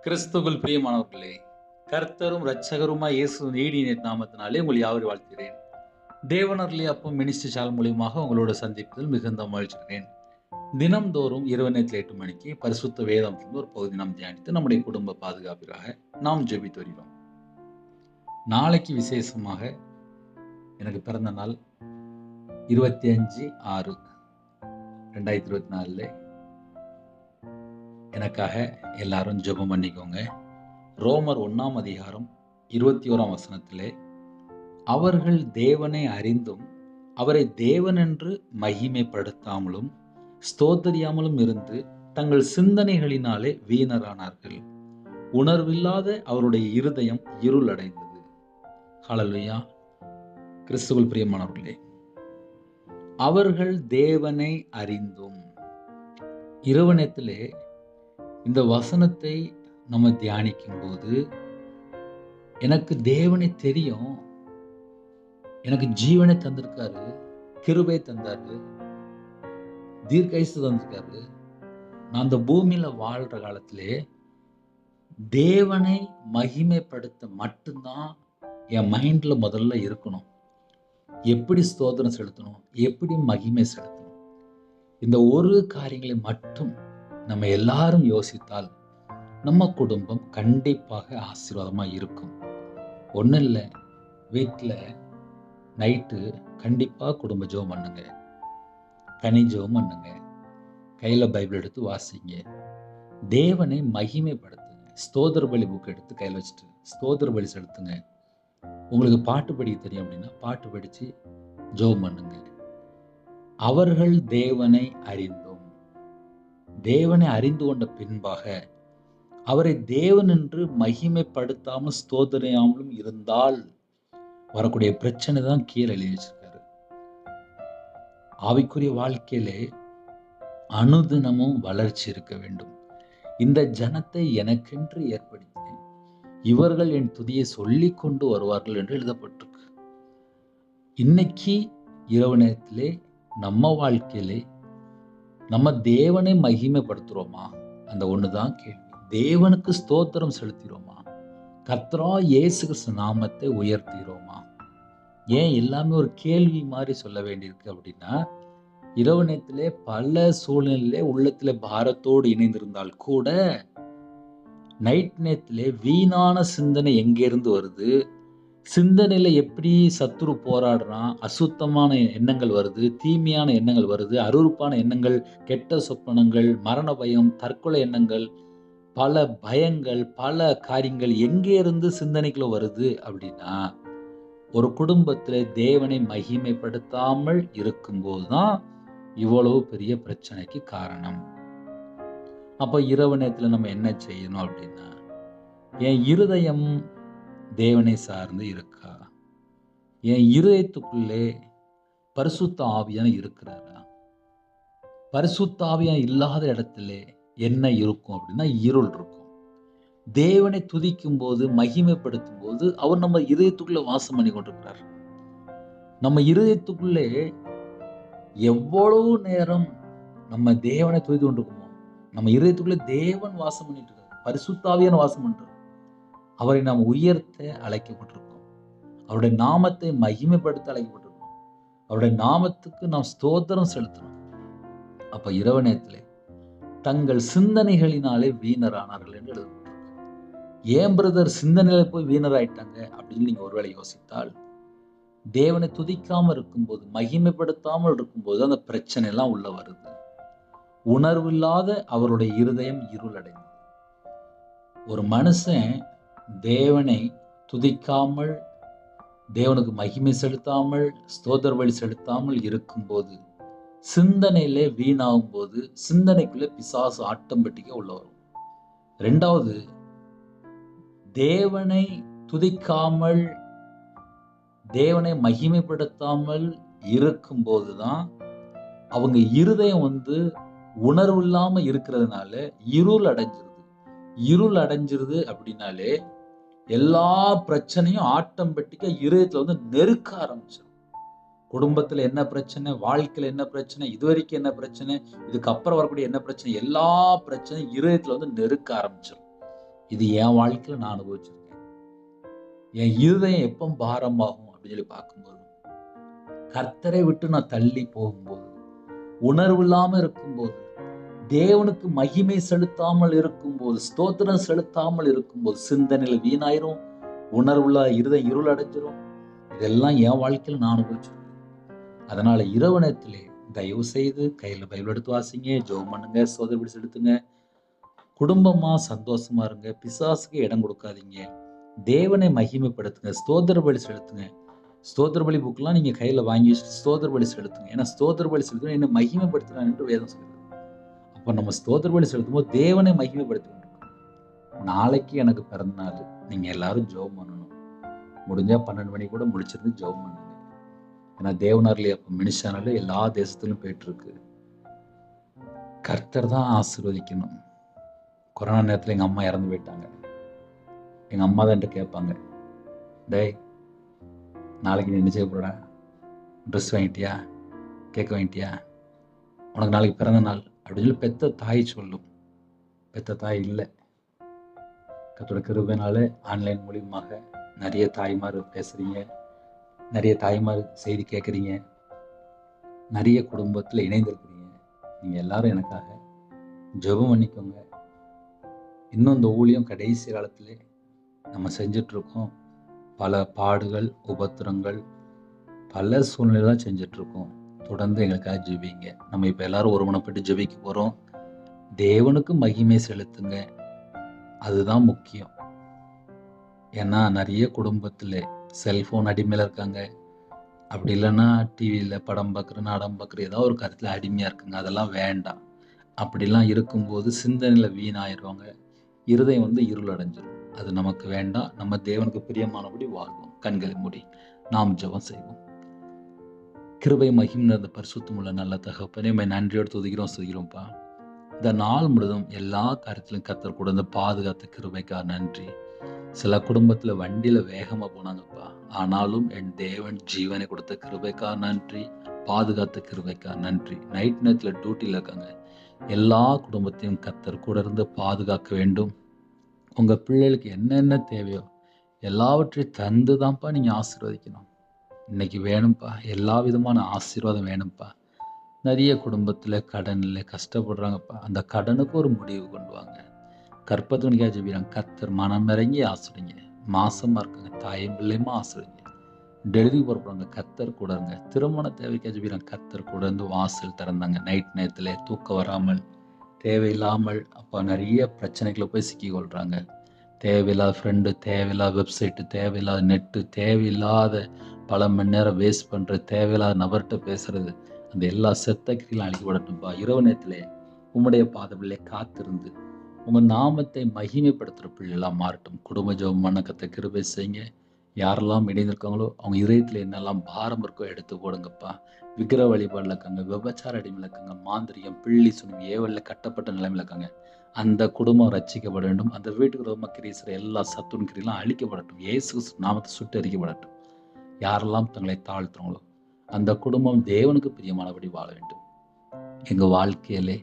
கிறிஸ்துவுக்குள் பிரியமானவர்களே, கர்த்தரும் இரட்சகருமாய் இயேசுவின் ஈடிய நாமத்தினாலே உங்கள் யாவரையும் வாழ்த்துகிறேன். தேவனருளிய அப்பம் மினிஸ்ட்ரி சேனல் மூலியமாக உங்களோட சந்திப்பதில் மிகுந்த மகிழ்ச்சிகிறேன். தினம்தோறும் இரவு நேரத்தில் 8 மணிக்கு பரிசுத்த வேதாகமத்திலிருந்து ஒரு பகுதி நாம் தியானித்து நம்முடைய குடும்ப பாதுகாப்பிற்காக நாம் ஜெபித்து வருகிறோம். நாளைக்கு விசேஷமாக எனக்கு பிறந்த நாள் 25/6/2024. எனக்காக எல்லாரும் ஜெபம் பண்ணிக்கோங்க. ரோமர் 1ஆம் அதிகாரம் 21ஆம் வசனத்திலே, அவர்கள் தேவனை அறிந்தும் அவரை தேவனென்று மகிமைப்படுத்தாமலும் ஸ்தோத்தரியாமலும் இருந்து தங்கள் சிந்தனைகளினாலே வீணரானார்கள். உணர்வில்லாத அவருடைய இருதயம் இருள் அடைந்தது. ஹல்லேலூயா. கிறிஸ்துவுக்குள் பிரியமானவர்களே, அவர்கள் தேவனை அறிந்தும், இரவு நேரத்திலே இந்த வசனத்தை நம்ம தியானிக்கும் போது, எனக்கு தேவனை தெரியும், எனக்கு ஜீவனை தந்திருக்காரு, கிருபை தந்தாரு, தீர்க்காயுசு தந்திருக்காரு. நான் அந்த பூமியில வாழ்ற காலத்திலே தேவனை மகிமைப்படுத்த மட்டும்தான் என் மைண்ட்ல முதல்ல இருக்கணும். எப்படி ஸ்தோத்திரம் செலுத்தணும், எப்படி மகிமை செலுத்தணும், இந்த ஒரு காரியங்களை மட்டும் நம்ம எல்லாரும் யோசித்தால் நம்ம குடும்பம் கண்டிப்பாக ஆசீர்வாதமா இருக்கும். ஒன்றும் இல்லை, வீட்டில் நைட்டு கண்டிப்பாக குடும்ப ஜெபம் பண்ணுங்க, தனி ஜெபம் பண்ணுங்க, கையில் பைபிள் எடுத்து வாசிங்க, தேவனை மகிமைப்படுத்துங்க. ஸ்தோத்திர பலி புக் எடுத்து கையில் வச்சுட்டு ஸ்தோத்திர பலி செலுத்துங்க. உங்களுக்கு பாட்டு படிக்க தெரியும் அப்படின்னா பாட்டு படித்து ஜெபம் பண்ணுங்க. அவர்கள் தேவனை அறிந்தும், தேவனை அறிந்து கொண்ட பின்பாக அவரை தேவன் என்று மகிமைப்படுத்தாமல் ஸ்தோத்திரியாமலும் இருந்தால் வரக்கூடிய பிரச்சனை தான் கீழே எழுதி வச்சிருக்காரு. ஆவிக்குரிய வாழ்க்கையிலே அனுதினமும் வளர்ச்சி இருக்க வேண்டும். இந்த ஜனத்தை எனக்கென்று ஏற்படுத்தினேன், இவர்கள் என் துதியை சொல்லிக் கொண்டு வருவார்கள் என்று எழுதப்பட்டிருக்கு. இன்னைக்கு இரவு நேரத்திலே நம்ம வாழ்க்கையிலே நம்ம தேவனை மகிமைப்படுத்துறோமா? அந்த ஒண்ணுதான் கேள்வி. தேவனுக்கு ஸ்தோத்திரம் செலுத்துகிறோமா? கர்த்தராகிய இயேசு கிறிஸ்து நாமத்தை உயர்த்துகிறோமா? ஏன் எல்லாமே ஒரு கேள்வி மாதிரி சொல்ல வேண்டியிருக்கு அப்படின்னா, இரவு நேரத்திலே பல சூழ்நிலையிலே உள்ளத்திலே பாரத்தோடு இணைந்திருந்தால் கூட நைட் நேரத்திலே வீணான சிந்தனை எங்கிருந்து வருது, சிந்தனையில எப்படி சத்துரு போராடுறான், அசுத்தமான எண்ணங்கள் வருது, தீமையான எண்ணங்கள் வருது, அருவருப்பான எண்ணங்கள், கெட்ட சொப்பனங்கள், மரண பயம், தற்கொலை எண்ணங்கள், பல பயங்கள், பல காரியங்கள் எங்கே இருந்து சிந்தனைக்குள்ள வருது அப்படின்னா, ஒரு குடும்பத்துல தேவனை மகிமைப்படுத்தாமல் இருக்கும்போது தான் இவ்வளவு பெரிய பிரச்சனைக்கு காரணம். அப்ப இரவு நேரத்துல நம்ம என்ன செய்யணும் அப்படின்னா, என் இருதயம் தேவனை சார்ந்து இருக்கா? என் இருதயத்துக்குள்ளே பரிசுத்த ஆவியான இருக்கிறாரா? பரிசுத்த ஆவியான இல்லாத இடத்துல என்ன இருக்கும் அப்படின்னா இருள் இருக்கும். தேவனை துதிக்கும் போது, மகிமைப்படுத்தும் போது அவர் நம்ம இருதயத்துக்குள்ள வாசம் பண்ணி கொண்டிருக்கிறார். நம்ம இருதயத்துக்குள்ளே எவ்வளவு நேரம் நம்ம தேவனை துதித்து கொண்டிருக்கோமோ, நம்ம இருதயத்துக்குள்ளே தேவன் வாசம் பண்ணிட்டு இருக்கார், பரிசுத்த ஆவியான வாசம் பண்றார். அவரை நாம் உயர்த்த அழைக்கப்பட்டிருக்கோம். அவருடைய நாமத்தை மகிமைப்படுத்த அழைக்கப்பட்டிருக்கோம். அவருடைய நாமத்துக்கு நாம் ஸ்தோத்திரம் செலுத்தணும். அப்ப இரவு நேரத்திலே தங்கள் சிந்தனைகளினாலே வீணரானார்கள் என்று எழுதப்பட்டிருக்கு. ஏன் பிரதர் சிந்தனையில போய் வீணராயிட்டாங்க அப்படின்னு நீங்க ஒருவேளை யோசித்தால், தேவனை துதிக்காம இருக்கும்போது, மகிமைப்படுத்தாமல் இருக்கும்போது அந்த பிரச்சனை எல்லாம் உள்ள வருது. உணர்வில்லாத அவருடைய இருதயம் இருள் அடைந்தது. ஒரு மனுஷன் தேவனை துதிக்காமல், தேவனுக்கு மகிமை செலுத்தாமல், ஸ்தோத்திர பலி செலுத்தாமல் இருக்கும்போது, சிந்தனையிலே வீணாகும் போது சிந்தனைக்குள்ளே பிசாசு ஆட்டோமேட்டிக்கா உள்ள வரும். ரெண்டாவது, தேவனை துதிக்காமல், தேவனை மகிமைப்படுத்தாமல் இருக்கும்போதுதான் அவங்க இருதயம் உணர்வு இல்லாம இருக்கிறதுனால இருள் அடைஞ்சிருது. இருள் அடைஞ்சிருது அப்படின்னாலே எல்லா பிரச்சனையும் ஆட்டோமேட்டிக்கா இருதயத்துல நெருக்க ஆரம்பிச்சிடும். குடும்பத்துல என்ன பிரச்சனை, வாழ்க்கையில என்ன பிரச்சனை, இதுவரைக்கும் என்ன பிரச்சனை, இதுக்கு அப்புறம் வரக்கூடிய என்ன பிரச்சனை, எல்லா பிரச்சனையும் இருதயத்துல நெருக்க ஆரம்பிச்சிடும். இது என் வாழ்க்கையில நான் அனுபவிச்சிருக்கேன். என் இருதயம் எப்போ பாரமாகும் அப்படின்னு சொல்லி பார்க்கும்போது, கர்த்தரை விட்டு நான் தள்ளி போகும்போது, உணர்வு இல்லாம இருக்கும்போது, தேவனுக்கு மகிமை செலுத்தாமல் இருக்கும்போது, ஸ்தோத்திரம் செலுத்தாமல் இருக்கும்போது, சிந்தனையில வீணாயிரும், உணர்வுள்ள இருதயம் இருள் அடைஞ்சிரும். இதெல்லாம் என் வாழ்க்கையில நான் அனுபவிச்சிருக்கேன். அதனால இரவு நேரத்திலே தயவு செய்து கையில பைபிள் எடுத்து வாசிங்க, ஜெபம் பண்ணுங்க, ஸ்தோத்திர பலி செலுத்துங்க. குடும்பமா சந்தோஷமா இருங்க. பிசாசுக்கு இடம் கொடுக்காதீங்க. தேவனை மகிமைப்படுத்துங்க. ஸ்தோத்திர பலி செலுத்துங்க. ஸ்தோத்திர பலி புக்லாம் நீங்க கையில வாங்கி வச்சுட்டு ஸ்தோத்திர பலி செலுத்துங்க. ஏன்னா ஸ்தோத்திர பலி செலுத்துங்க என்ன மகிமைப்படுத்துறான் என்று வேதம் சொல்லுது. அப்ப நம்ம ஸ்தோத்திர பலி செலுத்தும் போது தேவனை மகிமைப்படுத்தி கொண்டிருக்கோம். நாளைக்கு எனக்கு பிறந்த நாள். நீங்க எல்லாரும் ஜெபம் பண்ணணும். முடிஞ்சா 12 மணி கூட முடிச்சிருந்து ஜெபம் பண்ணுங்க. ஏன்னா தேவனார்லி அப்ப மினிஷானால எல்லா தேசத்திலும் போயிட்டு இருக்கு. கர்த்தர் தான் ஆசீர்வதிக்கணும். கொரோனா நேரத்துல எங்க அம்மா இறந்து போயிட்டாங்க. எங்க அம்மா தான் என்கிட்ட கேட்பாங்க, டேய் நாளைக்கு நீ என்ன செய்ய போறடா? ட்ரெஸ் வாங்கிட்டியா? கேக் வாங்கிட்டியா? உனக்கு நாளைக்கு பிறந்த நாள் அப்படின்னு சொல்லி பெத்த தாய் சொல்லும். பெத்த தாய் இல்லை. கர்த்தரோட கிருபையினால ஆன்லைன் மூலியமாக நிறைய தாய்மார் பேசுறீங்க, நிறைய தாய்மார் செய்தி கேட்குறீங்க, நிறைய குடும்பத்தில் இணைந்திருக்கிறீங்க. நீங்கள் எல்லாரும் எனக்காக ஜெபம் பண்ணிக்கோங்க. இன்னும் இந்த ஊழியம் கடைசி காலத்திலே நம்ம செஞ்சிட்ருக்கோம். பல பாடுகள், உபத்திரங்கள், பல சூழ்நிலைலாம் செஞ்சிட்ருக்கோம். தொடர்ந்து எங்களுக்காக ஜெபிங்க. நம்ம இப்போ எல்லாரும் ஒருமனப்பட்டு ஜெபிக்க போகிறோம். தேவனுக்கு மகிமை செலுத்துங்க. அதுதான் முக்கியம். ஏன்னா நிறைய குடும்பத்தில் செல்ஃபோன் அடிமையில் இருக்காங்க. அப்படி இல்லைன்னா டிவியில் படம் பார்க்குற, நாடகம் பார்க்குற ஏதாவது ஒரு கருத்தில் அடிமையாக இருக்குங்க. அதெல்லாம் வேண்டாம். அப்படிலாம் இருக்கும்போது சிந்தனையில் வீணாயிருவாங்க. இருதயம் இருள் அடைஞ்சிடும். அது நமக்கு வேண்டாம். நம்ம தேவனுக்கு பிரியமானபடி வாழ்வோம். கண்களை மூடி நாம் ஜெபம் செய்வோம். கிருபை மகிமை நிறைந்த பரிசுத்தமுள்ள நல்ல தகப்பனே, நன்றியோடு துதிக்கிறோம்ப்பா. இந்த நாள் முழுதும் எல்லா காரியத்திலும் கர்த்தர் கூட பாதுகாத்த கிருபைக்கா நன்றி. சில குடும்பத்தில் வண்டியில் வேகமாக போனாங்கப்பா. ஆனாலும் என் தேவன் ஜீவனை கொடுத்த கிருபைக்கா நன்றி. பாதுகாத்த கிருபைக்கா நன்றி. நைட் நேரத்தில் டியூட்டியில் இருக்காங்க. எல்லா குடும்பத்தையும் கர்த்தர் கூட இருந்து பாதுகாக்க வேண்டும். உங்கள் பிள்ளைகளுக்கு என்னென்ன தேவையோ எல்லாவற்றையும் தந்து தான்ப்பா நீங்கள் ஆசீர்வதிக்கணும். இன்னைக்கு வேணும்ப்பா. எல்லா விதமான ஆசீர்வாதம் வேணும்ப்பா. நிறைய குடும்பத்தில் கடனில் கஷ்டப்படுறாங்கப்பா. அந்த கடனுக்கு ஒரு முடிவு கொண்டு வாங்க. கற்பத்தினிக்காக ஜெபிக்கிறாங்க. கர்த்தர் மனம் இறங்கி ஆசிரிங்க. மாசமாக இருக்காங்க, தாயும் பிள்ளையுமா ஆசிரிங்க. டெலிவரி போகிறாங்க, கர்த்தர் கூட இருங்க. திருமண தேவைக்காக ஜெபிக்கிறாங்க. கர்த்தர் கூட இருந்து வாசல் திறந்தாங்க. நைட் நேரத்தில் தூக்கம் வராமல் தேவையில்லாமல் அப்போ நிறைய பிரச்சனைகளை போய் சிக்கிக்கொள்கிறாங்க. தேவையில்லாத ஃப்ரெண்டு, தேவையில்லாத வெப்சைட்டு, தேவையில்லாத நெட்டு, தேவையில்லாத பல மணி நேரம் வேஸ்ட் பண்ணுறது, தேவையில்லாத நபர்கிட்ட பேசுறது, அந்த எல்லா செத்த கிரியும் அழிக்கப்படட்டும்பா. இரவு நேரத்திலே உம்முடைய பாதவிலே காத்திருந்து உங்கள் நாமத்தை மகிமைப்படுத்துகிற பிள்ளைலாம் மாறட்டும். குடும்ப ஜெபம் பண்ண கர்த்தர் கிருபை செய்யுங்க. யாரெல்லாம் இணைந்திருக்காங்களோ அவங்க இதயத்தில் என்னெல்லாம் பாரம் இருக்கோ எடுத்து போடுங்கப்பா. விக்கிர வழிபாடில் இருக்காங்க, விபச்சார அடிமையில் இருக்காங்க, மாந்திரிகம், பிள்ளி சுனி ஏவலில் கட்டப்பட்ட நிலைமையில் இருக்காங்க. அந்த குடும்பம் ரட்சிக்கப்பட வேண்டும். அந்த வீட்டுக்கு ரொம்ப கிரீசுற எல்லா சத்துன் கிரியெல்லாம் அழிக்கப்படட்டும். இயேசு நாமத்தை சுட்டரிக்கப்படட்டும். யாரெல்லாம் தங்களை தாழ்த்துறாங்களோ அந்த குடும்பம் தேவனுக்கு பிரியமானபடி வாழ வேண்டும். எங்கள் வாழ்க்கையிலே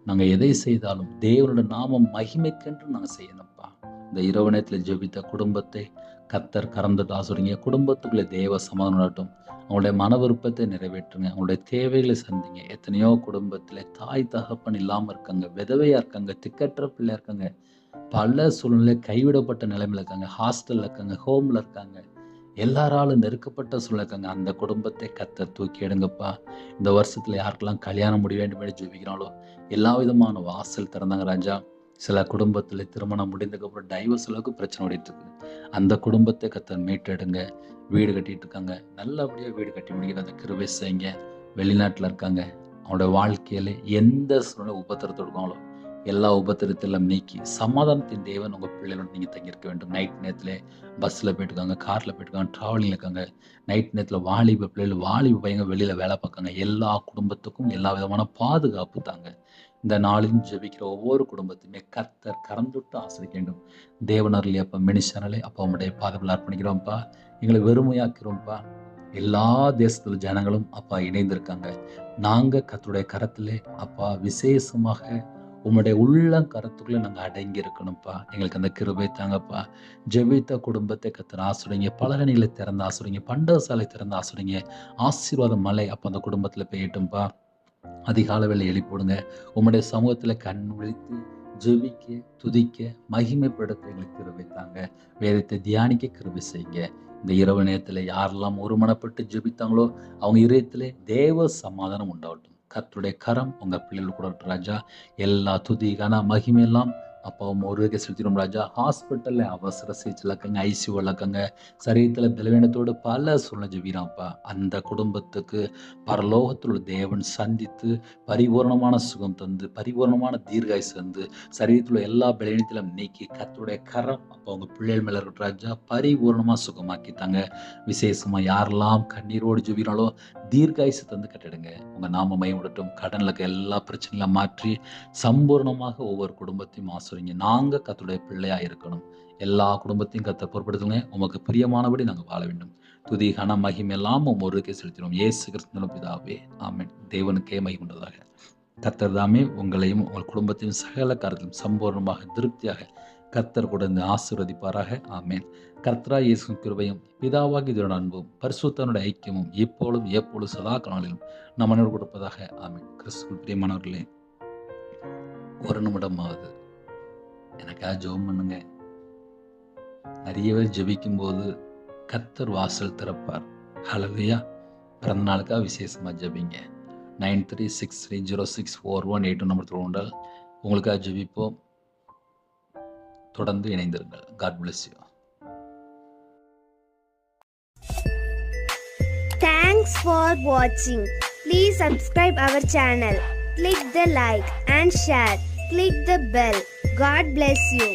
நாங்கள் எதை செய்தாலும் தேவனோட நாமம் மகிமைக்கென்று நாங்கள் செய்யணும்ப்பா. இந்த இரவு நேரத்தில் ஜெபித்த குடும்பத்தை கர்த்தர் கறந்துட்டு ஆசுறீங்க. குடும்பத்துக்குள்ளே தேவ சமாதானம் நடட்டும். அவங்களுடைய மன விருப்பத்தை நிறைவேற்றுங்க. அவங்களுடைய தேவைகளை சந்திங்க. எத்தனையோ குடும்பத்தில் தாய் தகப்பன் இல்லாமல் இருக்காங்க, விதவையாக இருக்காங்க, திக்கற்ற பிள்ளையா இருக்காங்க, பல சூழ்நிலை கைவிடப்பட்ட நிலைமையில் இருக்காங்க, ஹாஸ்டலில் இருக்காங்க, ஹோமில் இருக்காங்க, எல்லாராலும் நெருக்கப்பட்ட சூழ்நிலை இருக்காங்க. அந்த குடும்பத்தை கர்த்தர் தூக்கி எடுங்கப்பா. இந்த வருஷத்தில் யாருக்கெல்லாம் கல்யாணம் முடிய வேண்டும் என்று ஜெபிக்கிறாங்களோ எல்லா விதமான வாசல் திறந்தாங்க ராஜா. சில குடும்பத்தில் திருமணம் முடிந்ததுக்கப்புறம் டைவர்ஸ் அளவுக்கு பிரச்சனை ஓடிட்டு இருக்கு. அந்த குடும்பத்தை கர்த்தர் மீட்டெடுங்க. வீடு கட்டிட்டு இருக்காங்க, நல்லபடியாக வீடு கட்டி முடிக்கிற அந்த கிருபை செய்யுங்க. வெளிநாட்டில் இருக்காங்க, அவங்களோட வாழ்க்கையில் எந்த சூழ்நிலை உபத்திரத்தை இருக்காங்களோ எல்லா உபத்திரத்தெல்லாம் நீக்கி சமாதானத்தின் தேவன் உங்கள் பிள்ளைகளோட நீங்கள் தங்கியிருக்க வேண்டும். நைட் நேரத்தில் பஸ்ஸில் போயிட்டுருக்காங்க, காரில் போயிட்டுருக்காங்க, ட்ராவலிங்கில் இருக்காங்க. நைட் நேரத்தில் வாலிப பிள்ளைகள், வாலிப பையங்க வெளியில் வேலை பார்க்காங்க. எல்லா குடும்பத்துக்கும் எல்லா விதமான பாதுகாப்பு தாங்க. இந்த நாளிலும் ஜெபிக்கிற ஒவ்வொரு குடும்பத்தையுமே கர்த்தர் கறந்துட்டு ஆசிரிக்க வேண்டும். தேவனர்லி அப்பா மினிஷனலே அப்பா உங்களுடைய பாதத்தில் அர்ப்பணிக்கிறோம்ப்பா. எங்களை வெறுமையாக்கிறோம்ப்பா. எல்லா தேசத்துல ஜனங்களும் அப்பா இணைந்திருக்காங்க. நாங்கள் கர்த்தருடைய கரத்திலே அப்பா விசேஷமாக உம்முடைய உள்ளங்கரத்துக்குள்ள நாங்க அடங்கி இருக்கணும்ப்பா. எங்களுக்கு அந்த கிருபை தாங்கப்பா. ஜெபித்த குடும்பத்தை கர்த்தர் ஆசீர்வதிங்க. பலகணிகளை திறந்து ஆசீர்வதிங்க. பண்டகசாலை திறந்து ஆசீர்வதிங்க. ஆசீர்வாத மழை அப்ப அந்த குடும்பத்துல பெய்யட்டும்ப்பா. அதிகாலை வேளை எழுப்பிவிடுங்க. உம்முடைய சமூகத்துல கண் விழித்து ஜெபிக்க, துதிக்க, மகிமைப்படுத்த எங்களுக்கு கிருபை தாங்க. வேதத்தை தியானிக்க கிருபை செய்யுங்க. இந்த இரவு நேரத்துல யாரெல்லாம் ஒருமனப்பட்டு ஜெபித்தாங்களோ அவங்க இதயத்திலே தேவ சமாதானம் உண்டாகட்டும். கர்த்தருடைய கரம் உங்க பிள்ளைகள் கூட இருக்கட்டும் ராஜா. எல்லா துதி கன மகிமை எல்லாம் அப்பாவும் ஒரு செலுத்திடும் ராஜா. ஹாஸ்பிட்டல்ல அவசர சிகிச்சையில் இருக்காங்க, ஐசியூவில் இருக்காங்க, சரீரத்தில் பலவீனத்தோடு பல சூழ்நிலை ஜெபிக்கிறான்ப்பா. அந்த குடும்பத்துக்கு பரலோகத்தில் உள்ள தேவன் சந்தித்து பரிபூர்ணமான சுகம் தந்து, பரிபூர்ணமான தீர்காயுசு தந்து, சரீரத்தில் உள்ள எல்லா பலவீனத்திலும் நீக்கி கர்த்தருடைய கரம் அப்போ அவங்க பிள்ளைகள் மேல இருக்கட்டும் ராஜா. பரிபூர்ணமா சுகமாக்கித்தாங்க. விசேஷமா யாரெல்லாம் கண்ணீரோடு ஜெபிக்கிறாங்களோ தீர்காயுசு தந்து கட்டிடுங்க. உங்க நாம மயமிடட்டும். கடன்ல இருக்க எல்லா பிரச்சனைகளும் மாற்றி சம்பூர்ணமாக ஒவ்வொரு குடும்பத்தையும் ஆசிரியங்க. நாங்க கர்த்தருடைய பிள்ளையா இருக்கணும். எல்லா குடும்பத்தையும் கர்த்தர் பொறுப்படுத்துங்க. உமக்கு பிரியமானபடி நாங்கள் வாழ வேண்டும். துதி கன மகிமை எல்லாம் ஒருவருக்கே செலுத்தினோம். இயேசு கிறிஸ்துவின் பிதாவே ஆமென். தேவனுக்கே மகிமை உண்டதாக. கர்த்தர் தாமே உங்களையும் உங்கள் குடும்பத்தையும் சகல காரியத்திலும் சம்பூர்ணமாக திருப்தியாக கர்த்தர் கூட இருந்து ஆசீர்வதிப்பாராக. ஆமென். கர்த்தராகிய இயேசுவின் கிருபையும் பிதாவாகிய தேவனுடைய அன்பும் பரிசுத்தனுடைய ஐக்கியமும் எப்பொழுதும் சதா காலங்களிலும் நம் அனைவரும் கொடுப்பதாக. ஆமென். கிறிஸ்துவுக்குள் பிரியமானவர்களே, ஒரு நிமிடமாவது எனக்காக ஜெபம் பண்ணுங்க. நிறைய பேர் ஜெபிக்கும் போது கர்த்தர் வாசல் திறப்பார். ஹல்லேலூயா. பிறந்த நாளுக்காக விசேஷமா ஜெபிங்க. 9363064182 நம்பர் தொடர்ந்தால் உங்களுக்காக ஜெபிப்போம். தொடர்ந்து இணைந்திருங்கள். God bless you. Thanks for watching. Please subscribe our channel. Click the like and share. Click the bell. God bless you.